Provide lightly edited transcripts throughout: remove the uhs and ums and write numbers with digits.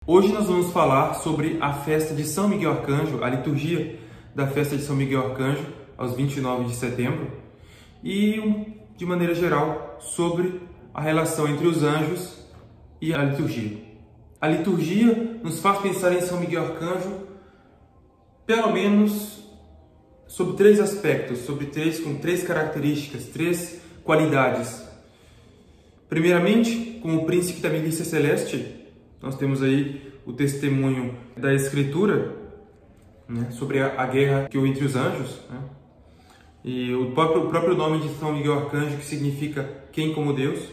Hoje nós vamos falar sobre a festa de São Miguel Arcanjo, a liturgia da festa de São Miguel Arcanjo, aos 29 de setembro, e, de maneira geral, sobre a relação entre os anjos e a liturgia. A liturgia nos faz pensar em São Miguel Arcanjo, pelo menos, sobre três aspectos, com três características, três qualidades. Primeiramente, como príncipe da milícia celeste, nós temos aí o testemunho da Escritura, né, sobre a guerra que houve entre os anjos, né, e o próprio nome de São Miguel Arcanjo, que significa quem como Deus.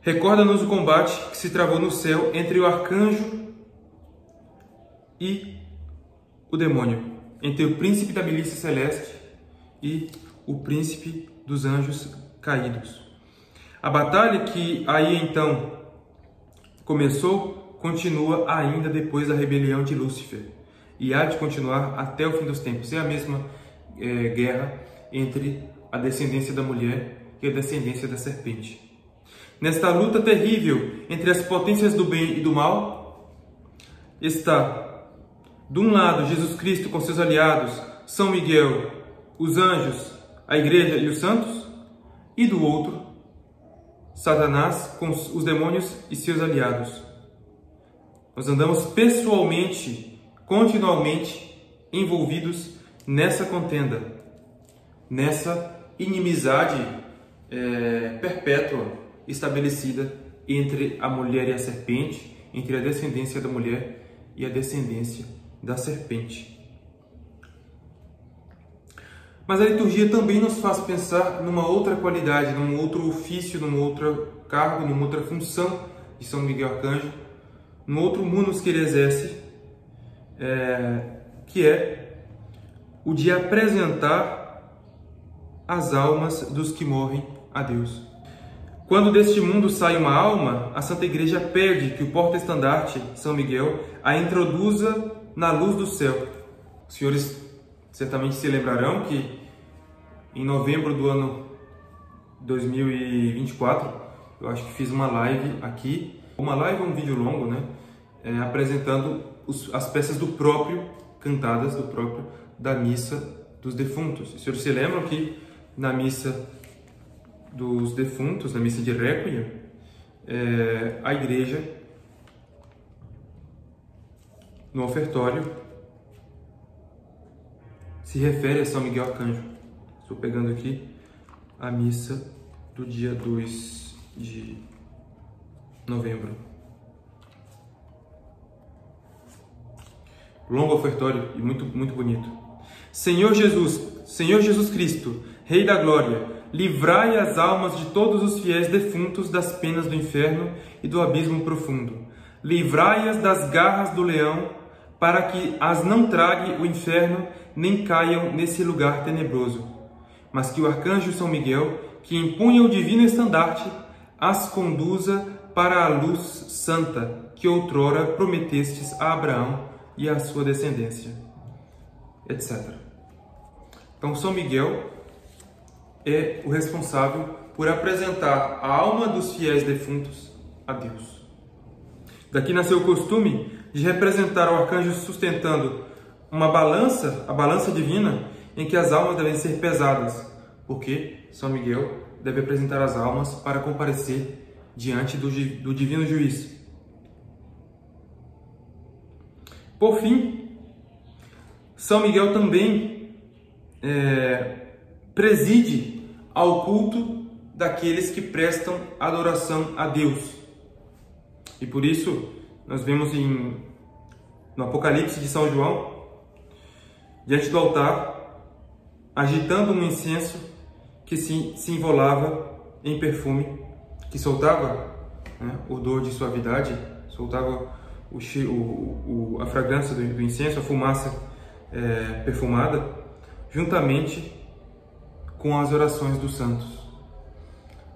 Recorda-nos o combate que se travou no céu entre o arcanjo e o demônio, entre o príncipe da milícia celeste e o príncipe dos anjos caídos. A batalha que aí então começou continua ainda depois da rebelião de Lúcifer e há de continuar até o fim dos tempos. É a mesma guerra entre a descendência da mulher e a descendência da serpente. Nesta luta terrível entre as potências do bem e do mal, está, de um lado, Jesus Cristo com seus aliados, São Miguel, os anjos, a igreja e os santos, e do outro, Satanás com os demônios e seus aliados. Nós andamos pessoalmente, continuamente envolvidos nessa contenda, nessa inimizade perpétua estabelecida entre a mulher e a serpente, entre a descendência da mulher e a descendência da serpente. Mas a liturgia também nos faz pensar numa outra qualidade, num outro ofício, num outro cargo, numa outra função de São Miguel Arcanjo, num outro munus que ele exerce, que é o de apresentar as almas dos que morrem a Deus. Quando deste mundo sai uma alma, a Santa Igreja pede que o porta-estandarte, São Miguel, a introduza na luz do céu. Os senhores certamente se lembrarão que em novembro do ano 2024, eu acho que fiz uma live aqui, um vídeo longo, né, apresentando as peças cantadas da missa dos defuntos. Os senhores se lembram que na missa dos defuntos, na missa de Réquiem, a igreja, no ofertório, se refere a São Miguel Arcanjo. Estou pegando aqui a missa do dia 2 de novembro. Longo ofertório e muito bonito. Senhor Jesus Cristo, Rei da Glória, livrai as almas de todos os fiéis defuntos das penas do inferno e do abismo profundo. Livrai-as das garras do leão, para que as não trague o inferno, nem caiam nesse lugar tenebroso. Mas que o arcanjo São Miguel, que impunha o divino estandarte, as conduza para a luz santa, que outrora prometestes a Abraão e à sua descendência, etc. Então, São Miguel é o responsável por apresentar a alma dos fiéis defuntos a Deus. Daqui nasceu o costume de representar o arcanjo sustentando uma balança, a balança divina, em que as almas devem ser pesadas, porque São Miguel deve apresentar as almas para comparecer diante do divino juiz. Por fim, São Miguel também preside ao culto daqueles que prestam adoração a Deus. E por isso, nós vemos no Apocalipse de São João, diante do altar, agitando um incenso que se envolava em perfume, que soltava, né, odor de suavidade, soltava a fragrância do incenso, a fumaça perfumada, juntamente com as orações dos santos.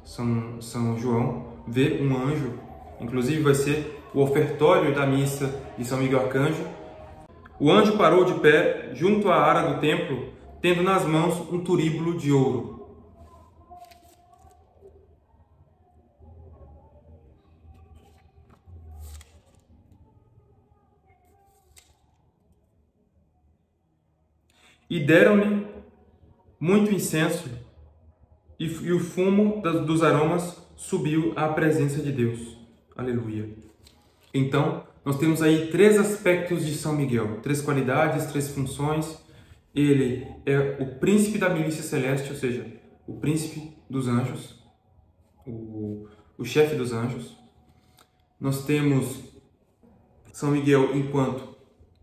São João vê um anjo, inclusive vai ser o ofertório da missa de São Miguel Arcanjo. O anjo parou de pé junto à ara do templo, tendo nas mãos um turíbulo de ouro. E deram-lhe muito incenso, e o fumo dos aromas subiu à presença de Deus. Aleluia. Então, nós temos aí 3 aspectos de São Miguel, 3 qualidades, 3 funções. Ele é o príncipe da milícia celeste, ou seja, o príncipe dos anjos, o chefe dos anjos. Nós temos São Miguel enquanto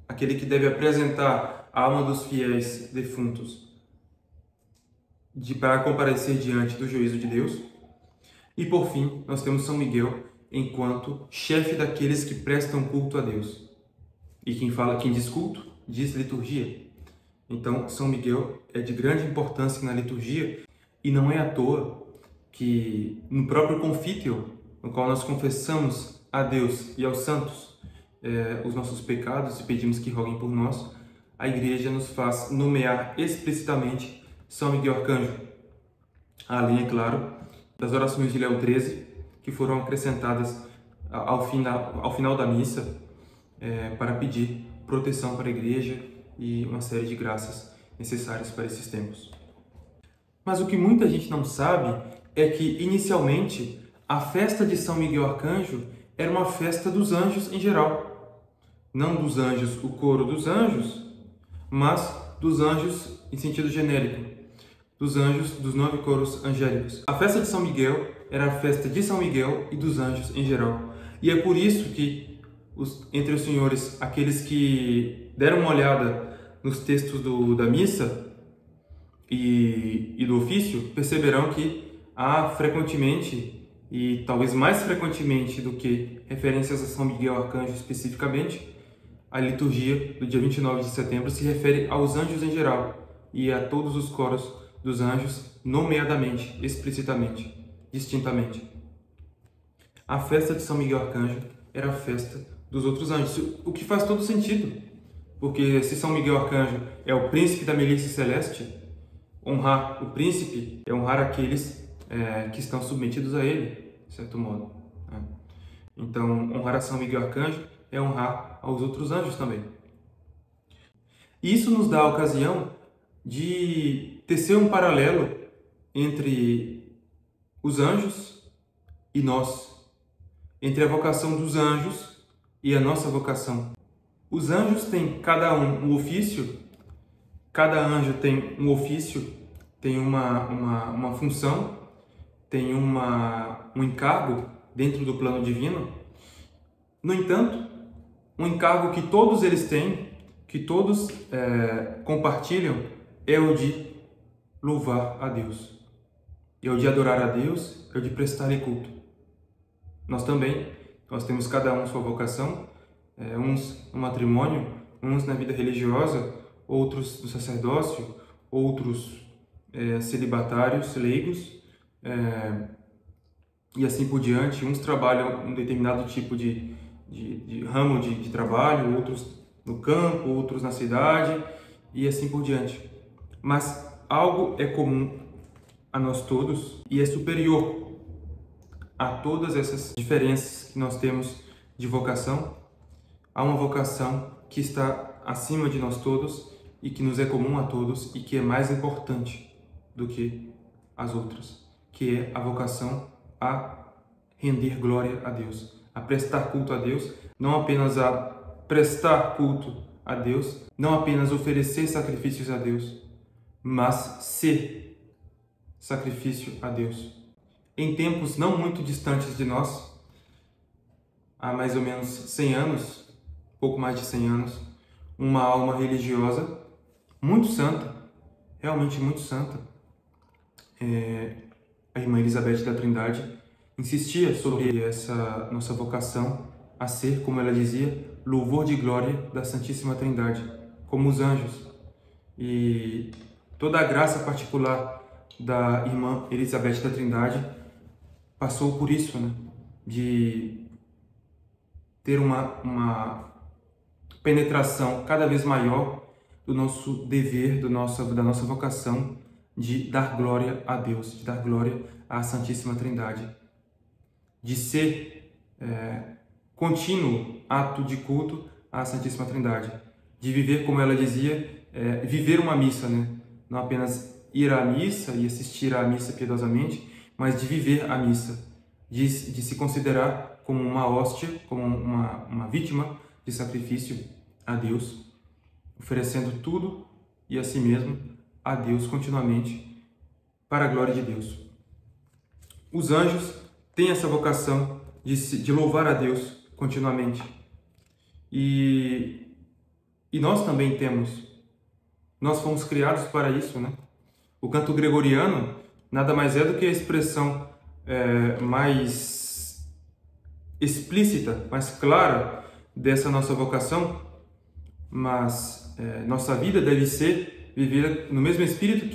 aquele que deve apresentar a alma dos fiéis defuntos para comparecer diante do juízo de Deus. E por fim, nós temos São Miguel enquanto chefe daqueles que prestam culto a Deus. E quem diz culto, diz liturgia. Então, São Miguel é de grande importância na liturgia, e não é à toa que no próprio Confítio, no qual nós confessamos a Deus e aos santos os nossos pecados e pedimos que roguem por nós, a Igreja nos faz nomear explicitamente São Miguel Arcanjo, além, é claro, das orações de Leão XIII, que foram acrescentadas ao final da missa para pedir proteção para a Igreja e uma série de graças necessárias para esses tempos. Mas o que muita gente não sabe é que, inicialmente, a festa de São Miguel Arcanjo era uma festa dos anjos em geral. Não dos anjos, o coro dos anjos, mas dos anjos em sentido genérico, dos anjos dos 9 coros angélicos. A festa de São Miguel era a festa de São Miguel e dos anjos em geral. E é por isso que, entre os senhores, aqueles que deram uma olhada nos textos da missa e do ofício, perceberão que há frequentemente, e talvez mais frequentemente do que referências a São Miguel Arcanjo especificamente, a liturgia do dia 29 de setembro se refere aos anjos em geral e a todos os coros dos anjos, nomeadamente, explicitamente, distintamente. A festa de São Miguel Arcanjo era a festa dos outros anjos, o que faz todo sentido, porque se São Miguel Arcanjo é o príncipe da milícia celeste, honrar o príncipe é honrar aqueles que estão submetidos a ele, de certo modo. Então, honrar a São Miguel Arcanjo é honrar aos outros anjos também. E isso nos dá a ocasião de tecer um paralelo entre os anjos e nós, entre a vocação dos anjos e a nossa vocação. Os anjos têm cada um ofício, cada anjo tem um ofício, tem uma função, tem um encargo dentro do plano divino. No entanto, um encargo que todos eles têm, que todos compartilham, é o de louvar a Deus, é o de adorar a Deus, é o de prestar-lhe culto. Nós temos cada um sua vocação, uns no matrimônio, uns na vida religiosa, outros no sacerdócio, outros celibatários, leigos, e assim por diante. Uns trabalham um determinado tipo de ramo de trabalho, outros no campo, outros na cidade, e assim por diante. Mas algo é comum a nós todos e é superior a todas essas diferenças que nós temos de vocação. Há uma vocação que está acima de nós todos e que nos é comum a todos e que é mais importante do que as outras, que é a vocação a render glória a Deus, a prestar culto a Deus, não apenas a prestar culto a Deus, não apenas oferecer sacrifícios a Deus, mas ser sacrifício a Deus. Em tempos não muito distantes de nós, há mais ou menos 100 anos, pouco mais de 100 anos, uma alma religiosa muito santa, realmente muito santa, a irmã Elizabeth da Trindade, insistia sobre essa nossa vocação a ser, como ela dizia, louvor de glória da Santíssima Trindade, como os anjos. E toda a graça particular da irmã Elizabeth da Trindade passou por isso, de ter uma penetração cada vez maior do nosso dever, da nossa vocação de dar glória a Deus, de dar glória à Santíssima Trindade, de ser contínuo ato de culto à Santíssima Trindade, de viver, como ela dizia, viver uma missa, né? Não apenas ir à missa e assistir à missa piedosamente, mas de viver a missa, de se considerar como uma hóstia, como uma vítima de sacrifício a Deus, oferecendo tudo e a si mesmo a Deus continuamente, para a glória de Deus. Os anjos têm essa vocação de louvar a Deus continuamente. E nós também temos. Nós fomos criados para isso, né? O canto gregoriano nada mais é do que a expressão mais explícita, mais clara dessa nossa vocação, mas nossa vida deve ser vivida no mesmo espírito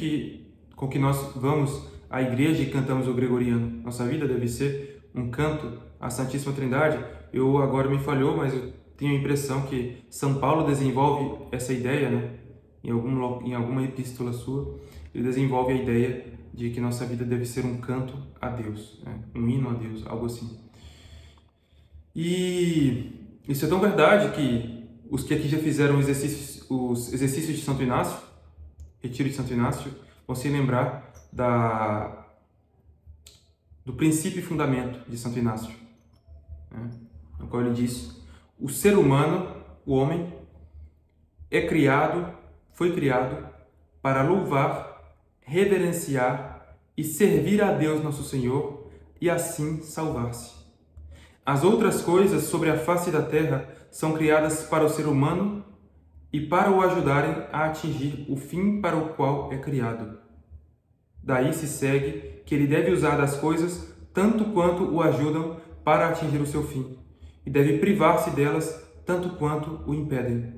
com que nós vamos à igreja e cantamos o gregoriano. Nossa vida deve ser um canto à Santíssima Trindade. Agora me falhou, mas eu tenho a impressão que São Paulo desenvolve essa ideia, né? Em alguma epístola sua, ele desenvolve a ideia de que nossa vida deve ser um canto a Deus, né? Um hino a Deus, algo assim. E isso é tão verdade que os que aqui já fizeram os exercícios de Santo Inácio, retiro de Santo Inácio, vão se lembrar do princípio e fundamento de Santo Inácio, né? No qual ele diz: o ser humano, o homem, foi criado para louvar, reverenciar e servir a Deus nosso Senhor e assim salvar-se. As outras coisas sobre a face da terra são criadas para o ser humano e para o ajudarem a atingir o fim para o qual é criado. Daí se segue que ele deve usar das coisas tanto quanto o ajudam para atingir o seu fim, e deve privar-se delas tanto quanto o impedem.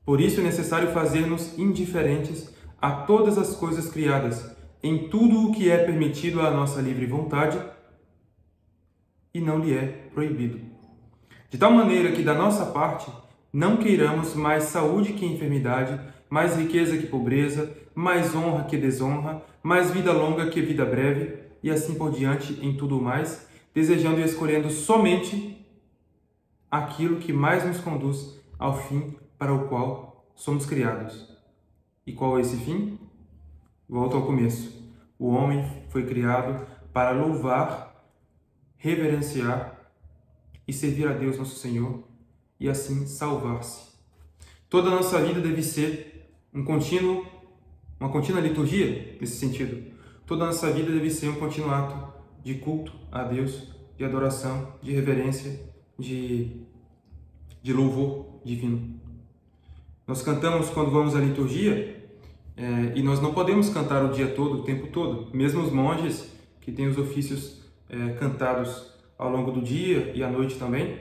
Por isso é necessário fazer-nos indiferentes a todas as coisas criadas, em tudo o que é permitido à nossa livre vontade e não lhe é proibido. De tal maneira que, da nossa parte, não queiramos mais saúde que enfermidade, mais riqueza que pobreza, mais honra que desonra, mais vida longa que vida breve, e assim por diante em tudo mais, desejando e escolhendo somente aquilo que mais nos conduz ao fim para o qual somos criados. E qual é esse fim? Volto ao começo. O homem foi criado para louvar, reverenciar e servir a Deus nosso Senhor e assim salvar-se. Toda a nossa vida deve ser uma contínua liturgia nesse sentido. Toda a nossa vida deve ser um contínuo ato de culto a Deus, de adoração, de reverência, de louvor divino. Nós cantamos quando vamos à liturgia e nós não podemos cantar o dia todo, o tempo todo. Mesmo os monges que têm os ofícios cantados ao longo do dia e à noite também,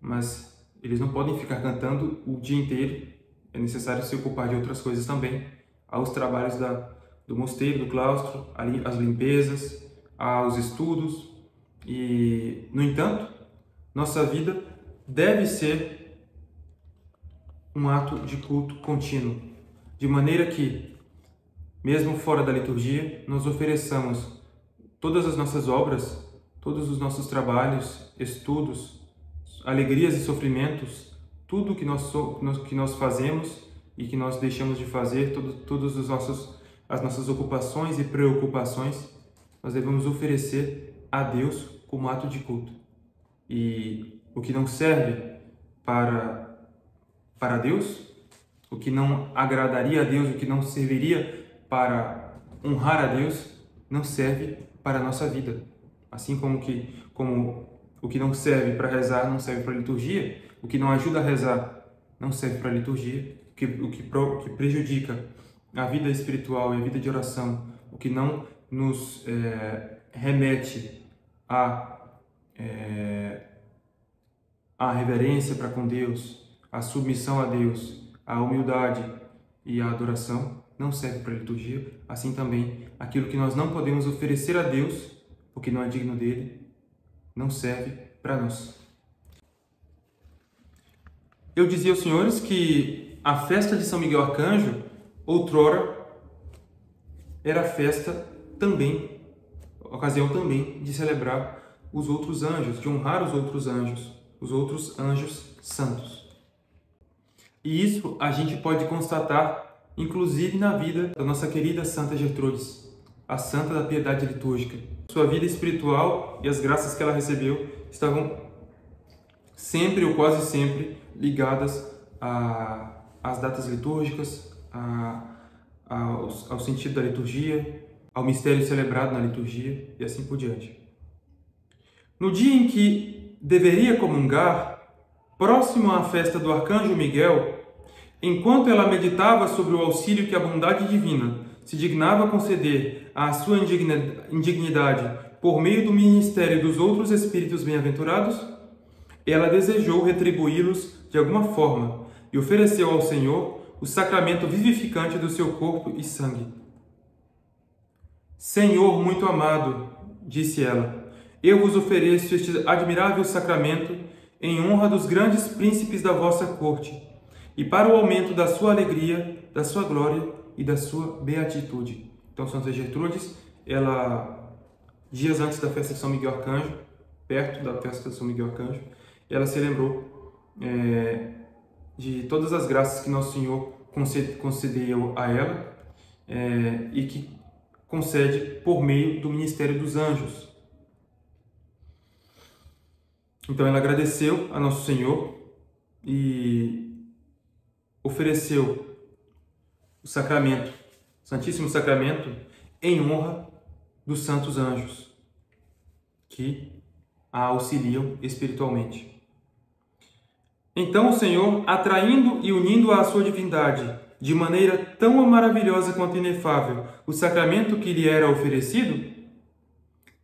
mas eles não podem ficar cantando o dia inteiro. É necessário se ocupar de outras coisas também, aos trabalhos do mosteiro, do claustro, as limpezas, aos estudos. E, no entanto, nossa vida deve ser um ato de culto contínuo, de maneira que, mesmo fora da liturgia, nós ofereçamos todas as nossas obras, todos os nossos trabalhos, estudos, alegrias e sofrimentos, tudo que nós fazemos e que nós deixamos de fazer, todas as nossas ocupações e preocupações, nós devemos oferecer a Deus como ato de culto. E o que não serve para Deus, o que não agradaria a Deus, o que não serviria para honrar a Deus, não serve para a nossa vida. Assim como o que não serve para rezar não serve para a liturgia, o que não ajuda a rezar não serve para a liturgia, o que prejudica a vida espiritual e a vida de oração, o que não nos remete à reverência para com Deus, à submissão a Deus, à humildade e à adoração, não serve para a liturgia. Assim também, aquilo que nós não podemos oferecer a Deus, porque não é digno dele, não serve para nós. Eu dizia aos senhores que a festa de São Miguel Arcanjo, outrora, era festa também, ocasião também de celebrar os outros anjos, de honrar os outros anjos santos. E isso a gente pode constatar, inclusive na vida da nossa querida Santa Gertrudes, a Santa da Piedade Litúrgica. Sua vida espiritual e as graças que ela recebeu estavam sempre ou quase sempre ligadas às datas litúrgicas, ao sentido da liturgia, ao mistério celebrado na liturgia e assim por diante. No dia em que deveria comungar, próximo à festa do Arcanjo Miguel, enquanto ela meditava sobre o auxílio que a bondade divina se dignava conceder à sua indignidade por meio do ministério dos outros espíritos bem-aventurados, ela desejou retribuí-los de alguma forma e ofereceu ao Senhor o sacramento vivificante do seu corpo e sangue. Senhor muito amado, disse ela, eu vos ofereço este admirável sacramento em honra dos grandes príncipes da vossa corte e para o aumento da sua alegria, da sua glória e da sua beatitude. Então, Santa Gertrudes, ela, dias antes da festa de São Miguel Arcanjo, perto da festa de São Miguel Arcanjo, ela se lembrou de todas as graças que Nosso Senhor concedeu a ela e que concede por meio do ministério dos anjos. Então ela agradeceu a Nosso Senhor e ofereceu o sacramento, o Santíssimo Sacramento, em honra dos santos anjos que a auxiliam espiritualmente. Então o Senhor, atraindo e unindo-a à sua divindade, de maneira tão maravilhosa quanto inefável, o sacramento que lhe era oferecido,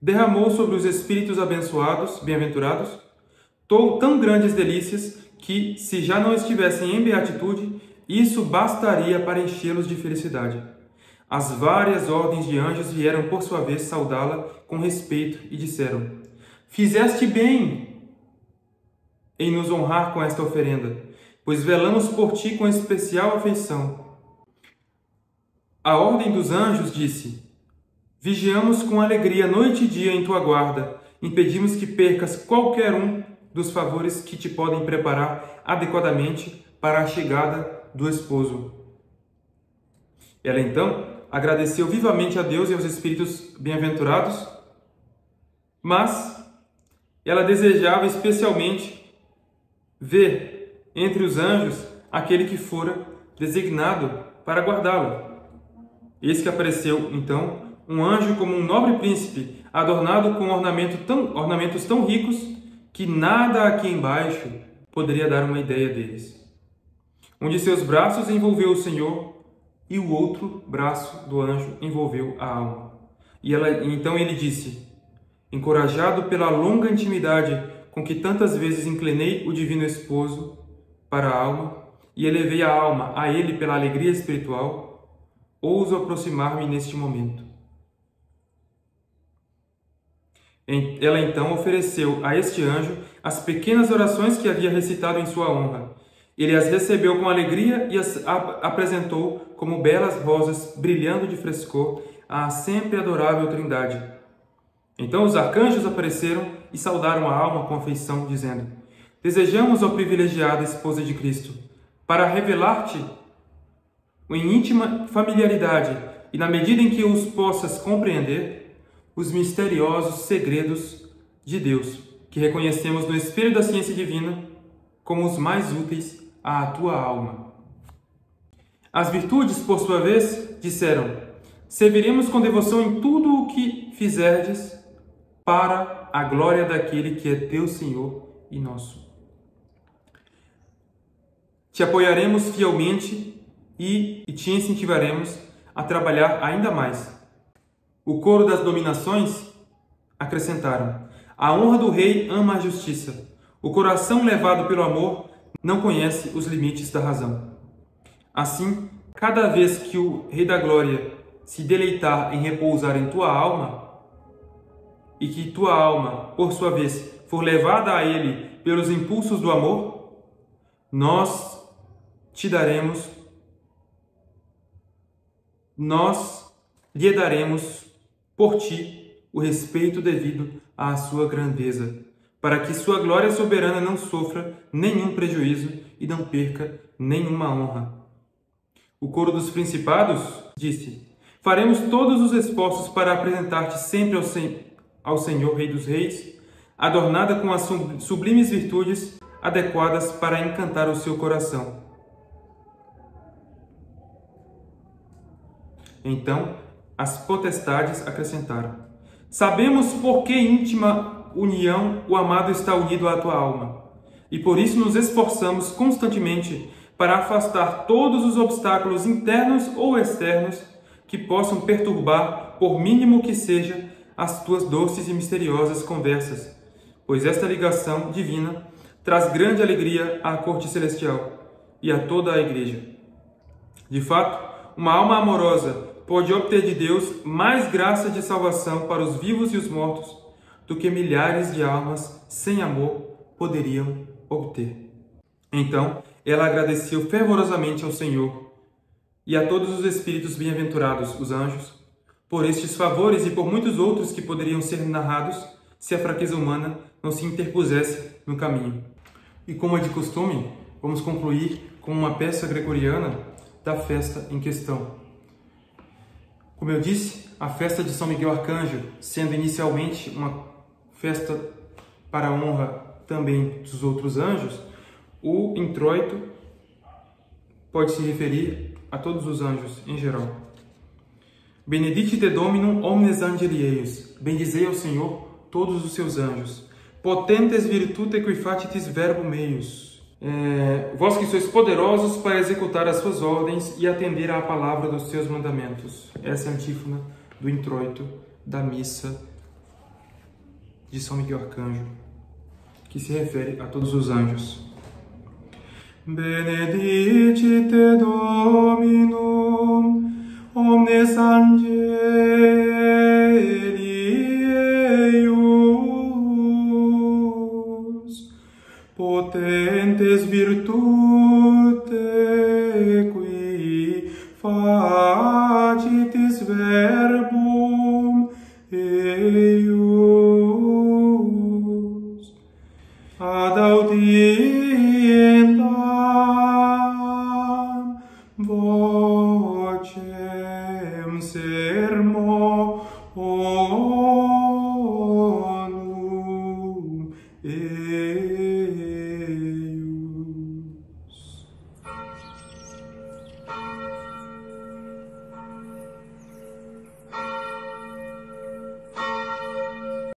derramou sobre os espíritos abençoados, bem-aventurados, tão grandes delícias que, se já não estivessem em beatitude, isso bastaria para enchê-los de felicidade. As várias ordens de anjos vieram por sua vez saudá-la com respeito e disseram: Fizeste bem em nos honrar com esta oferenda, pois velamos por ti com especial afeição. A ordem dos anjos disse: Vigiamos com alegria noite e dia em tua guarda, impedimos que percas qualquer um dos favores que te podem preparar adequadamente para a chegada do esposo. Ela então agradeceu vivamente a Deus e aos espíritos bem-aventurados, mas ela desejava especialmente ver entre os anjos aquele que fora designado para guardá-lo. Eis que apareceu, então, um anjo como um nobre príncipe, adornado com ornamentos tão ricos que nada aqui embaixo poderia dar uma ideia deles. Um de seus braços envolveu o Senhor e o outro braço do anjo envolveu a alma. Então ele disse: Encorajado pela longa intimidade com que tantas vezes inclinei o divino esposo para a alma e elevei a alma a ele pela alegria espiritual, ouso aproximar-me neste momento. Ela então ofereceu a este anjo as pequenas orações que havia recitado em sua honra. Ele as recebeu com alegria e as apresentou como belas rosas brilhando de frescor à sempre adorável Trindade. Então os arcanjos apareceram e saudaram a alma com afeição, dizendo: Desejamos, ó privilegiada esposa de Cristo, para revelar-te em íntima familiaridade e na medida em que os possas compreender, os misteriosos segredos de Deus, que reconhecemos no espelho da ciência divina como os mais úteis à tua alma. As virtudes, por sua vez, disseram: Serviremos com devoção em tudo o que fizerdes para a glória daquele que é teu Senhor e nosso. Te apoiaremos fielmente e te incentivaremos a trabalhar ainda mais. O coro das dominações acrescentaram: A honra do rei ama a justiça. O coração levado pelo amor não conhece os limites da razão. Assim, cada vez que o Rei da Glória se deleitar em repousar em tua alma, e que tua alma, por sua vez, for levada a ele pelos impulsos do amor, nós lhe daremos por ti o respeito devido à sua grandeza, para que sua glória soberana não sofra nenhum prejuízo e não perca nenhuma honra. O coro dos principados disse: faremos todos os esforços para apresentar-te sempre ao Senhor, Rei dos Reis, adornada com as sublimes virtudes adequadas para encantar o seu coração. Então, as potestades acrescentaram: sabemos por que íntima união o amado está unido à tua alma, e por isso nos esforçamos constantemente para afastar todos os obstáculos internos ou externos que possam perturbar, por mínimo que seja, as tuas doces e misteriosas conversas, pois esta ligação divina traz grande alegria à corte celestial e a toda a Igreja. De fato, uma alma amorosa pode obter de Deus mais graça de salvação para os vivos e os mortos do que milhares de almas sem amor poderiam obter. Então, ela agradeceu fervorosamente ao Senhor e a todos os espíritos bem-aventurados, os anjos, por estes favores e por muitos outros que poderiam ser narrados se a fraqueza humana não se interpusesse no caminho. E como é de costume, vamos concluir com uma peça gregoriana da festa em questão. Como eu disse, a festa de São Miguel Arcanjo, sendo inicialmente uma festa para a honra também dos outros anjos, o introito pode se referir a todos os anjos em geral. Benedicite Dominum omnes angeli eius, bendizei ao Senhor todos os seus anjos. Potentes virtute qui facitis verbum eius. Vós que sois poderosos para executar as suas ordens e atender à palavra dos seus mandamentos. Essa é a antífona do introito da missa de São Miguel Arcanjo, que se refere a todos os anjos. Benedicite Dominum omnes angeli eius, potentes virtute qui facitis verbum eius, ad audiendum